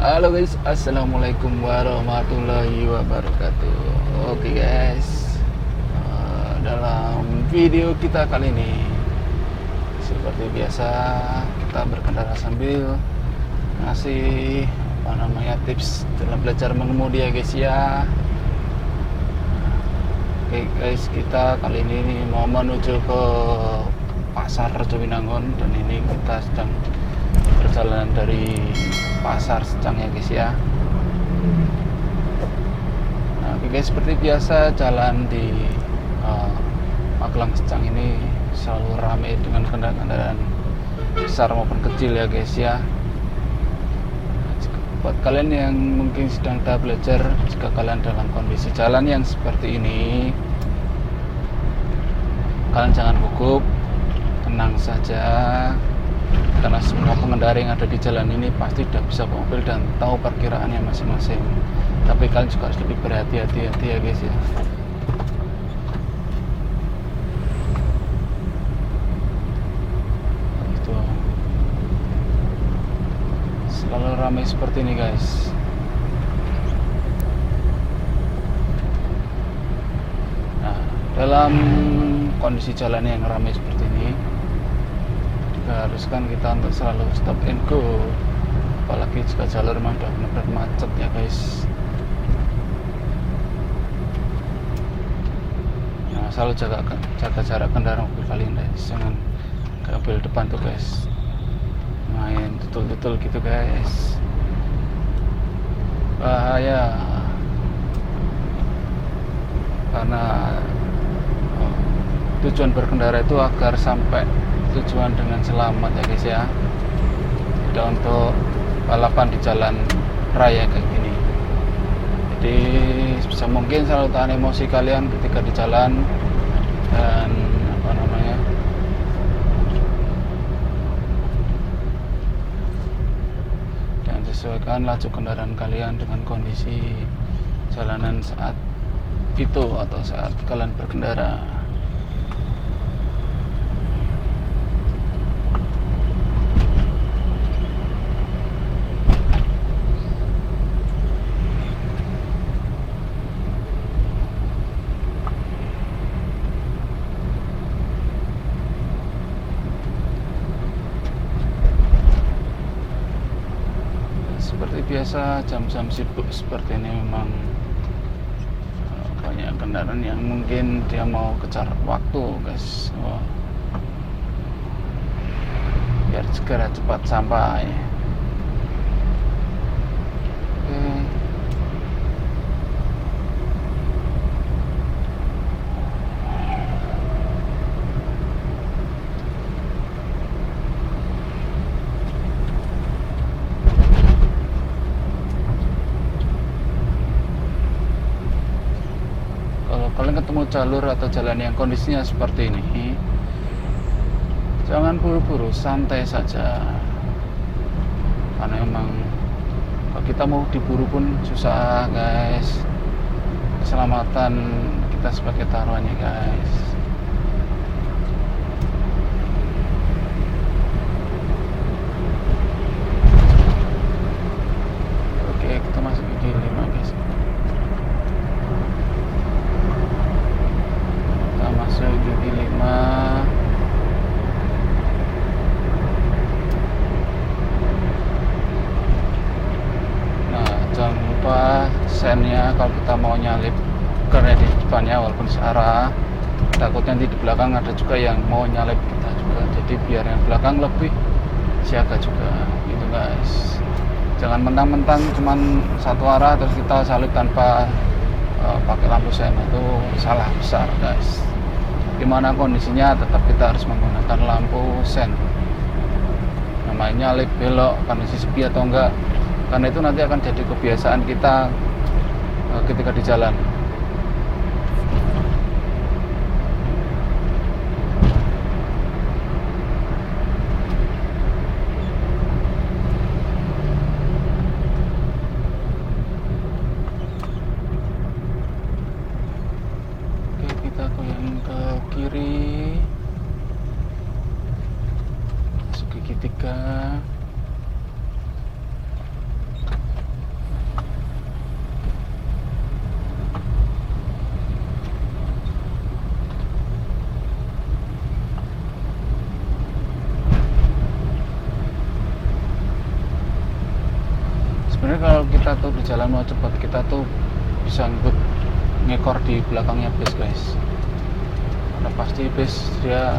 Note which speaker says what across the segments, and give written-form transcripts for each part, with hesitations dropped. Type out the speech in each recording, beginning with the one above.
Speaker 1: Halo guys, assalamualaikum warahmatullahi wabarakatuh. Oke guys, dalam video kita kali ini seperti biasa kita berkendara sambil ngasih tips dalam belajar mengemudi ya guys ya. Oke guys, kita kali ini mau menuju ke Pasar Rejowinangun dan ini kita sedang perjalanan dari Pasar Secang ya guys ya. Nah oke guys, seperti biasa jalan di Magelang Secang ini selalu ramai dengan kendaraan besar maupun kecil ya guys ya. Buat kalian yang mungkin sedang tahap belajar, jika kalian dalam kondisi jalan yang seperti ini, kalian jangan gugup, tenang saja, karena semua pengendara yang ada di jalan ini pasti sudah bisa bawa mobil dan tahu perkiraannya masing-masing. Tapi kalian juga harus lebih berhati-hati ya guys ya. Itu selalu ramai seperti ini guys. Nah, dalam kondisi jalan yang ramai seperti ini haruskan kita untuk selalu stop and go, apalagi jika jalur memang sudah benar-benar macet ya guys. Nah, selalu jaga jarak kendaraan mobil kalian guys, jangan ke mobil depan tuh guys main tutul-tutul gitu guys, bahaya. Karena tujuan berkendara itu agar sampai tujuan dengan selamat ya guys ya, tidak untuk balapan di jalan raya kayak gini. Jadi bisa mungkin selalu tahan emosi kalian ketika di jalan dan dan sesuaikan laju kendaraan kalian dengan kondisi jalanan saat itu atau saat kalian berkendara. Seperti biasa jam-jam sibuk seperti ini memang banyak kendaraan yang mungkin dia mau kejar waktu guys. Biar segera cepat sampai. Oke. Kalian ketemu jalur atau jalan yang kondisinya seperti ini, jangan buru-buru, santai saja. Karena memang kalau kita mau diburu pun susah guys. Keselamatan kita sebagai taruhannya guys. Oke, kita masuk ke G5 guys. Masuk gigi 5. Nah, jangan lupa sennya kalau kita mau nyalip karena di depannya walaupun searah, takutnya nanti di belakang ada juga yang mau nyalip kita juga, jadi biar yang belakang lebih siaga juga gitu guys. Jangan mentang-mentang cuman satu arah terus kita salip tanpa pakai lampu sen, itu salah besar guys. Gimana kondisinya tetap kita harus menggunakan lampu sen, namanya nyalip belok kondisi sepi atau enggak, karena itu nanti akan jadi kebiasaan kita ketika di jalan. Oke, kita goyang ke kiri, masuk gigi 3. jalan mau cepat kita tuh bisa ngekor di belakangnya bis guys, karena pasti bis dia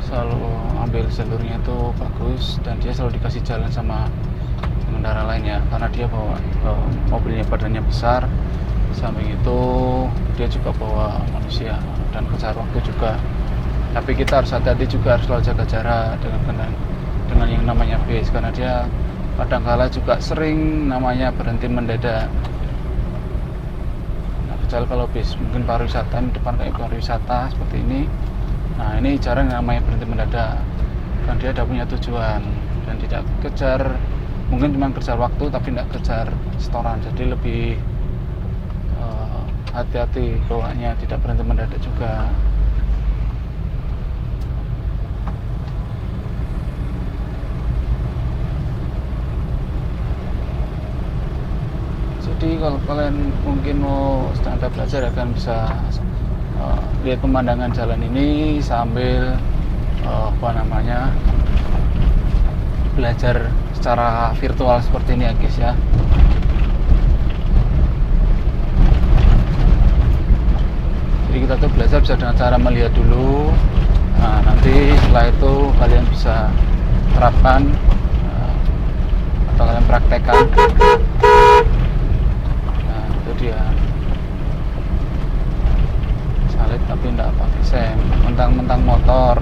Speaker 1: selalu ambil jalurnya itu bagus dan dia selalu dikasih jalan sama pengendara lain ya, karena dia bawa mobilnya badannya besar, samping itu dia juga bawa manusia dan kejar waktu juga. Tapi kita harus hati-hati juga, harus selalu jaga jarak dengan yang namanya bis, karena dia kadangkala juga sering namanya berhenti mendadak. Nah, kecuali kalau bis mungkin pariwisata, di depan kayak pariwisata seperti ini, nah ini jarang namanya berhenti mendadak, kan dia ada punya tujuan dan tidak kejar, mungkin cuma kejar waktu tapi tidak kejar setoran, jadi lebih hati-hati bawaannya, tidak berhenti mendadak juga. Jadi kalau kalian mungkin mau sedang belajar, akan bisa lihat pemandangan jalan ini sambil belajar secara virtual seperti ini ya guys ya. Jadi kita tuh belajar bisa dengan cara melihat dulu, nah nanti setelah itu kalian bisa terapkan atau kalian praktekkan. Nah itu dia, salib tapi enggak pakai sen, mentang-mentang motor.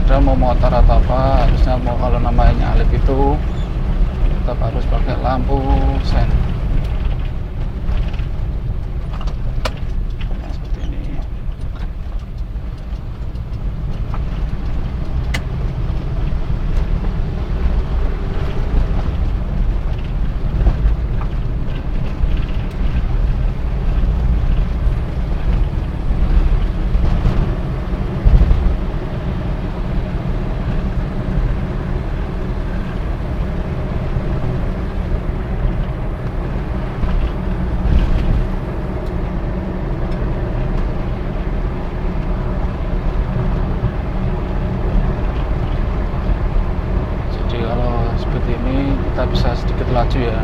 Speaker 1: Padahal mau motor atau apa, harusnya mau kalau namanya nyalip itu tetap harus pakai lampu sen. Nah, seperti ini. Kita bisa sedikit laju ya.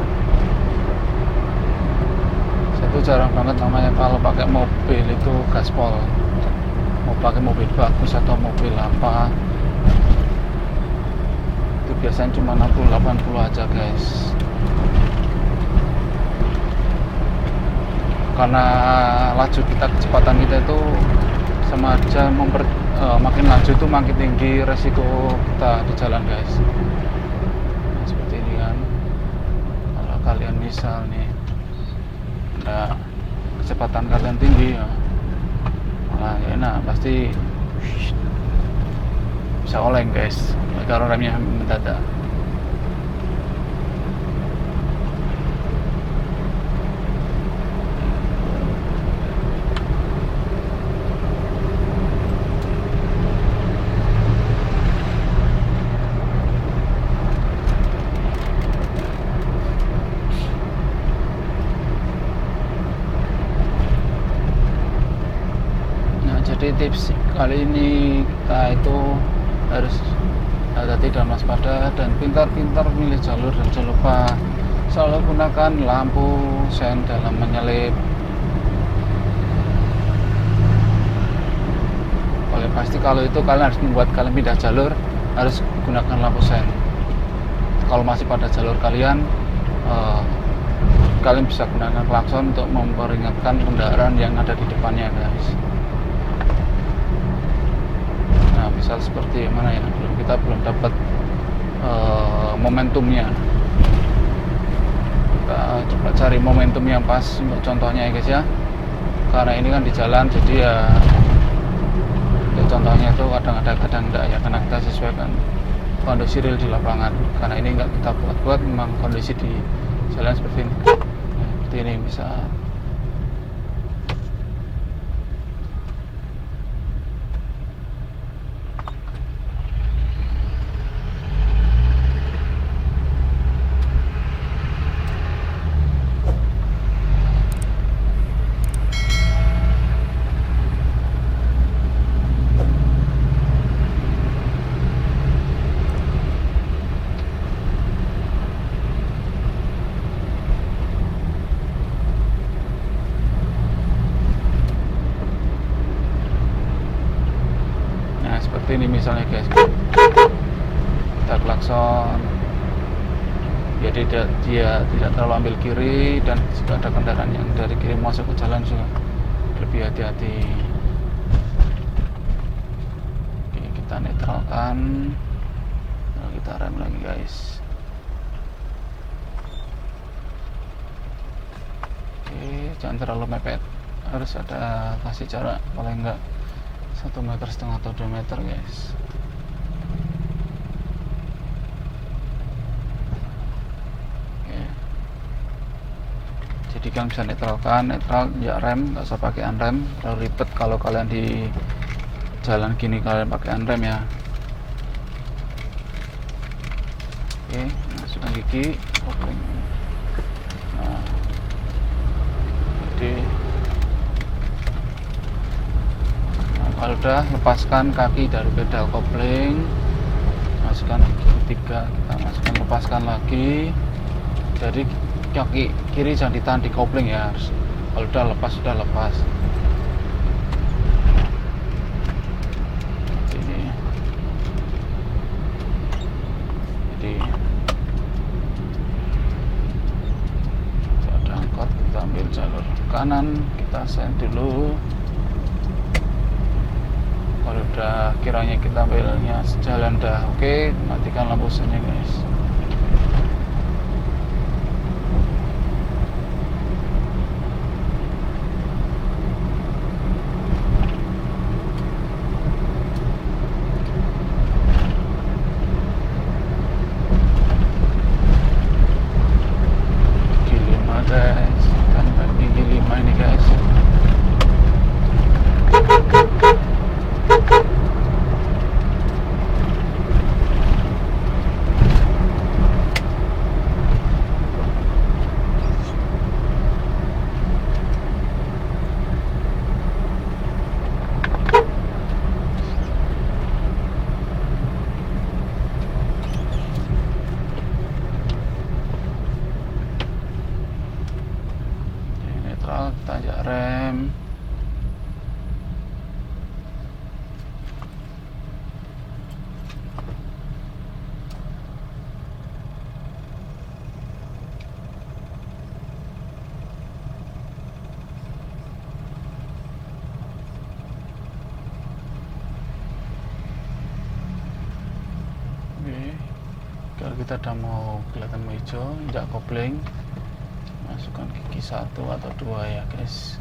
Speaker 1: Saya tuh jarang banget namanya kalau pakai mobil itu gaspol, mau pakai mobil bagus atau mobil apa itu biasanya cuma 60-80 aja guys, karena laju kita, kecepatan kita itu sama aja makin laju itu makin tinggi resiko kita di jalan guys. Kalian misal nih kecepatan kalian tinggi ya, malah ya enak pasti bisa oleng guys kalau remnya mendadak. Jadi tips kali ini kita itu harus hati-hati dan waspada dan pintar-pintar memilih jalur, dan jangan lupa selalu gunakan lampu sen dalam menyalip. Oleh pasti kalau itu kalian harus membuat kalian pindah jalur, harus gunakan lampu sen. Kalau masih pada jalur kalian bisa gunakan klakson untuk memperingatkan kendaraan yang ada di depannya guys. Nah misal seperti mana ya, kita belum dapat momentumnya, kita coba cari momentum yang pas untuk contohnya ya guys ya, karena ini kan di jalan, jadi ya untuk contohnya itu kadang ada kadang enggak ya, karena kita sesuaikan kondisi real di lapangan, karena ini enggak kita buat-buat, memang kondisi di jalan seperti ini. Nah, seperti ini bisa. seperti ini misalnya guys, kita klakson, jadi dia tidak terlalu ambil kiri, dan jika ada kendaraan yang dari kiri masuk ke jalan juga lebih hati-hati. Oke, kita netralkan, lalu kita rem lagi guys. Oke, jangan terlalu mepet, harus ada kasih jarak paling enggak 1,5 meter atau 2 meter guys. Oke, jadi kalian bisa netralkan, netral ya rem, nggak usah pakai unrem, terlalu ribet kalau kalian di jalan gini kalian pakai unrem ya. Oke, masukkan gigi, kopling. Nah, jadi kalau udah, lepaskan kaki dari pedal kopling, masukkan gigi ketiga, kita masukkan, lepaskan lagi. Jadi kaki kiri jangan ditahan di kopling ya, harus kalau udah lepas sudah lepas. Ini jadi ada angkot, kita ambil jalur kanan, kita sen dulu. Kalau udah kiranya kita ambilnya sejalan dah oke, matikan lampu sennya guys. Gigi 5 guys, kan gigi 5 ini guys. Netral, kita ajak rem. Oke, kalau kita udah mau kelihatan hijau, injak kopling, masukkan gigi 1 atau 2 ya guys.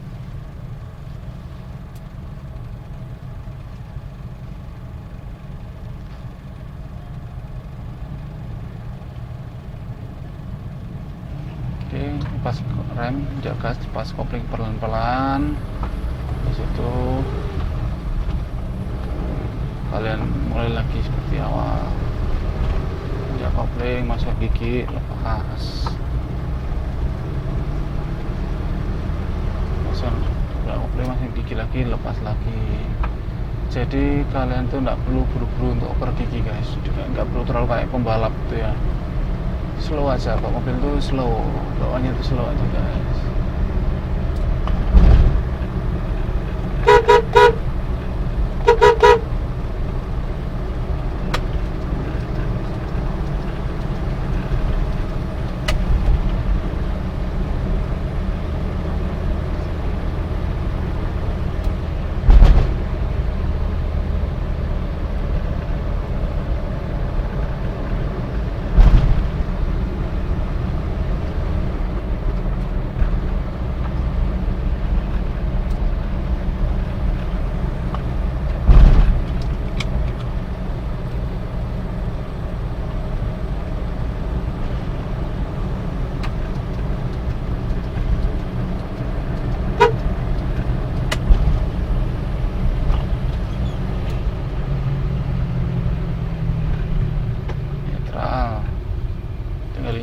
Speaker 1: Oke, pas rem, injak gas, pas kopling pelan-pelan. Di situ kalian mulai lagi seperti awal, injak kopling, masuk gigi, lepas. Kopling masih gigi lagi, lepas lagi. Jadi kalian tuh nggak perlu buru-buru untuk oper gigi guys, juga nggak perlu terlalu kayak pembalap tuh ya, slow aja. Kok mobil tuh slow, bawaannya tuh slow aja guys.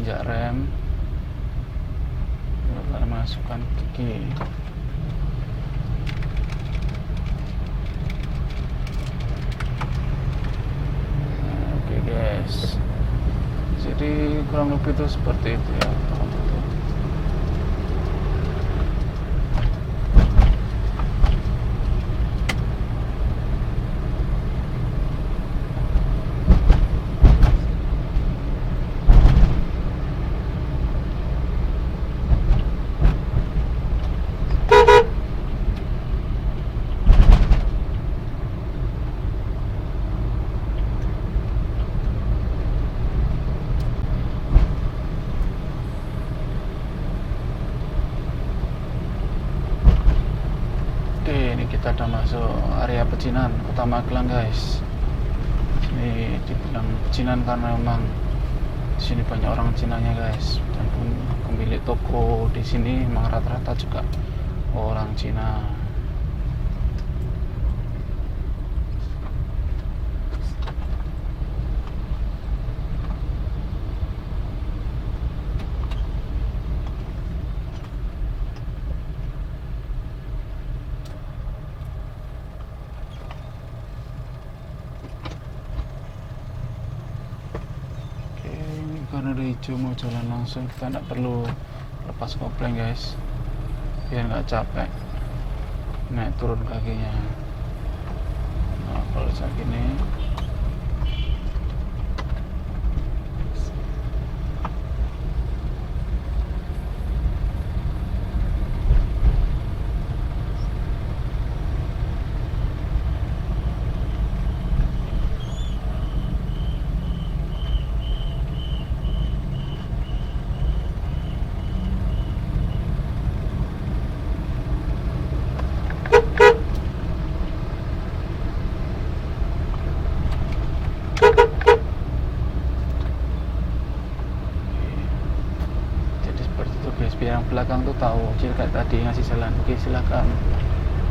Speaker 1: injak rem, lalu masukkan gigi. Oke guys, jadi kurang lebih itu seperti itu ya. Ini kita udah masuk area pecinan Kota Magelang guys. Ini dibilang pecinan karena memang di sini banyak orang Cinanya guys, dan pemilik toko di sini memang rata-rata juga orang Cina. Karena udah hijau mau jalan langsung, kita nggak perlu lepas kopling guys, biar nggak capek naik turun kakinya. Nah kalau saat gini biar yang belakang tuh tahu, jadi kayak tadi ngasih jalan, oke silakan.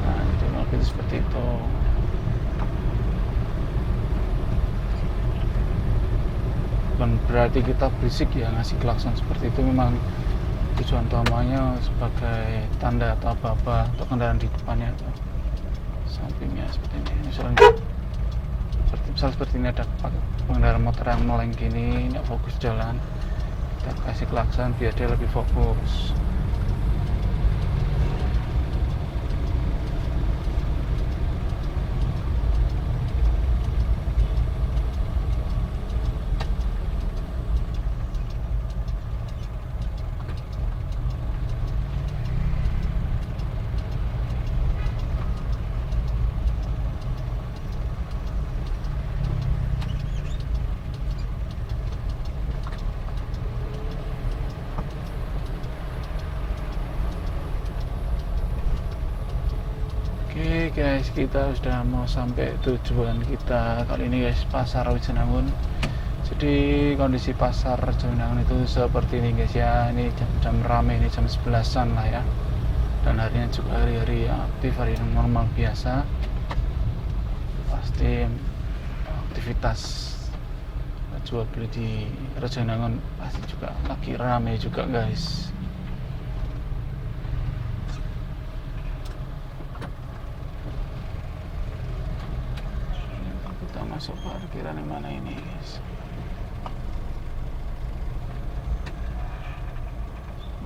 Speaker 1: Nah itu mobil itu seperti itu. Bukan berarti kita berisik ya ngasih klakson seperti itu, memang tujuan utamanya sebagai tanda atau apa-apa untuk kendaraan di depannya atau sampingnya seperti ini. Misal seperti ini ada pengendara motor yang meleng gini, nggak fokus jalan, kita kasih klakson biar dia lebih fokus. Oke guys, kita sudah mau sampai tujuan kita kali ini guys, Pasar Rawijenangun. Jadi kondisi pasar Rawijenangun itu seperti ini guys ya. Ini jam rame, ini jam 11-an lah ya. Dan harinya juga hari-hari yang aktif, hari yang normal biasa. Pasti aktivitas jual beli di Rawijenangun pasti juga lagi rame juga guys. Masuk parkiran yang mana ini guys?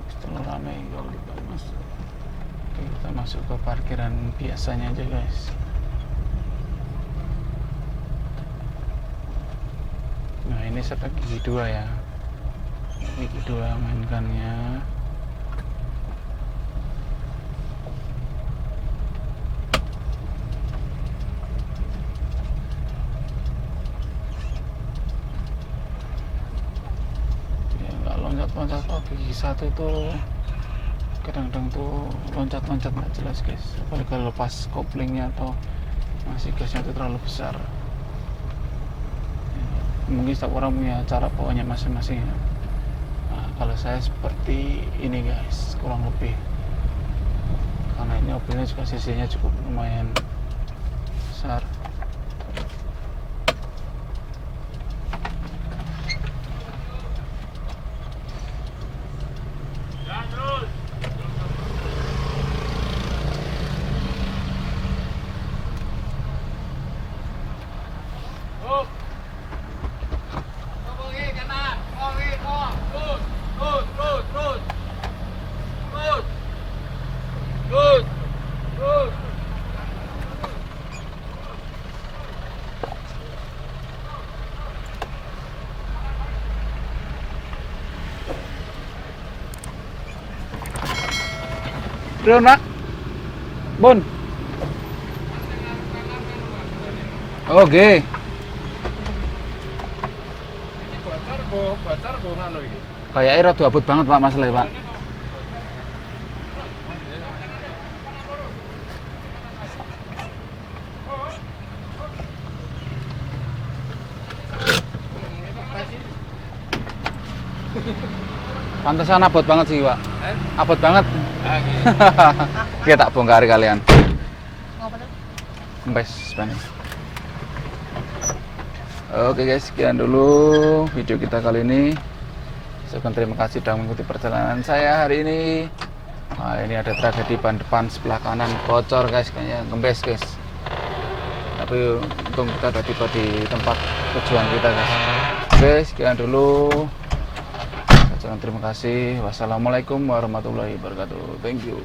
Speaker 1: Setelah ramai kalau kita masuk. Oke, kita masuk ke parkiran biasanya aja guys. Nah ini setek gigi 2 ya, gigi 2 mainkannya. Loncat kalau gigi 1 tuh kadang-kadang tuh loncat-loncat nggak jelas guys, apalagi kalau lepas koplingnya atau masih gasnya itu terlalu besar. Mungkin setiap orang punya cara bawanya masing-masing ya. Nah, kalau saya seperti ini guys, kurang lebih, karena ini mobilnya juga cc-nya cukup lumayan besar. Bro nak, Bun. Oke.
Speaker 2: Bacar kok ngono iki.
Speaker 1: Kayaknya rada abot banget Pak masalahnya Pak. Pantesan abot banget sih, Pak. Abot banget.
Speaker 2: Lagi.
Speaker 1: Kita tak bongkar kalian.
Speaker 3: Ngapa tuh?
Speaker 1: Kempes ban. Oke guys, sekian dulu video kita kali ini. Saya ucapkan terima kasih sudah mengikuti perjalanan saya hari ini. Nah, ini ada tragedi ban depan sebelah kanan bocor guys, kayaknya kempes guys. Tapi untung kita udah tiba di tempat tujuan kita guys. Oke, sekian dulu. Saya ucapkan terima kasih. Wassalamualaikum warahmatullahi wabarakatuh. Thank you.